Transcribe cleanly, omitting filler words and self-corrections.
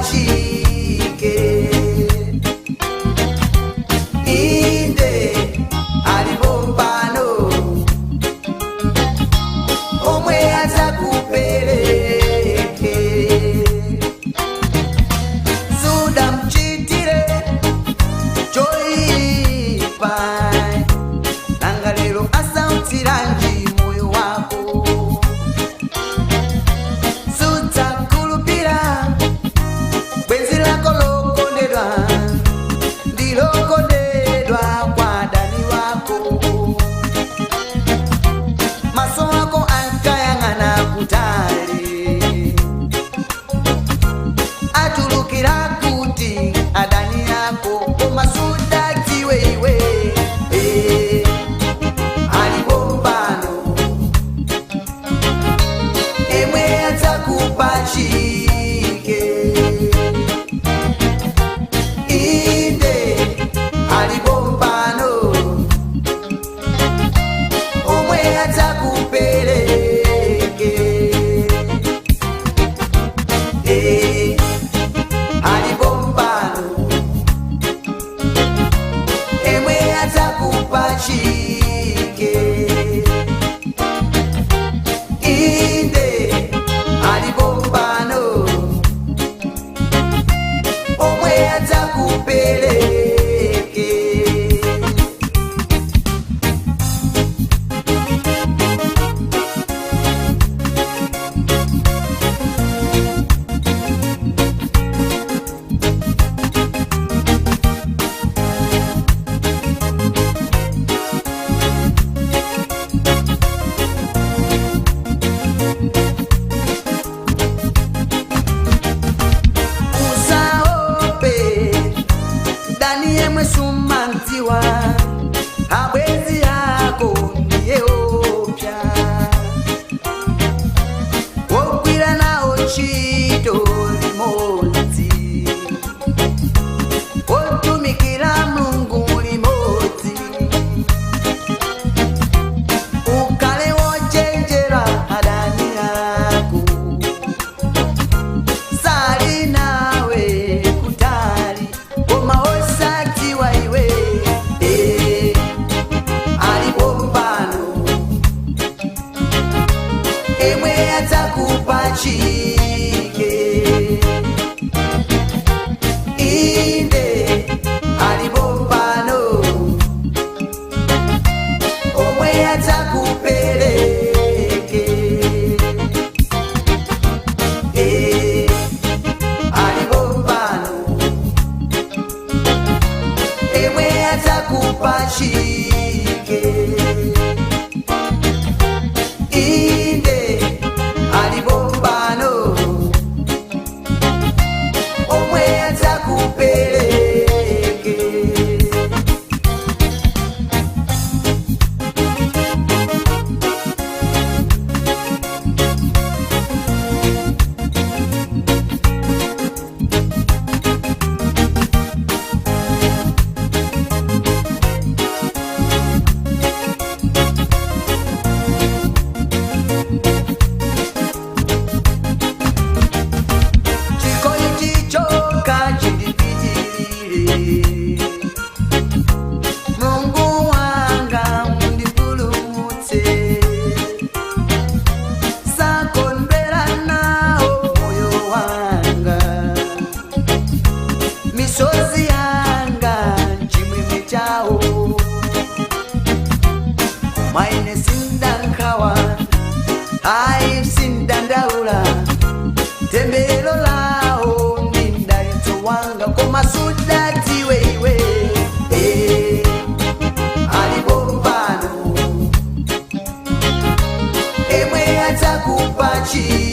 kupachike. Inde alipompano omwe azakupereke. Suda mchitire choipa nanga lero asautiranji moyo wako. Sutakulupira bwenzi lako lokondedwa ndilokondedwa kwa dani wako. Maso wako ankayang'ana kutali atulukira kuti adani yako. Koma Suda tiwe iwe alipompano emwe atakupachike. Inde alipompano omwe atakupereke. Alipompano emwe atakupachike. Inde alipompano omwe atakupereke. Usaope dani yemwe sumantiwa abwezi yako ndiye opya wokwira nawo ntchito limodzi wotumikira Mulungu limodzi. Ukale wochenjera adani yako sali nawe kutali koma osatiwa iwe. Alipompano emwe atakupachike. Inde alipompano omwe atakupereke. Alipompano emwe atakupachike. Inde alipompano omwe atakupereke. Chikoyi chichoka chilipitirire. Mulungu wanga mundipulumutse. Sakondwera nawo moyo wanga. Misozi yanga chimwemwe chawo. Maine sindankawa ai sindandaula tembelero lao ndindalitso wanga. Koma Suda tiwe iwe alipompano emwe atakupachike.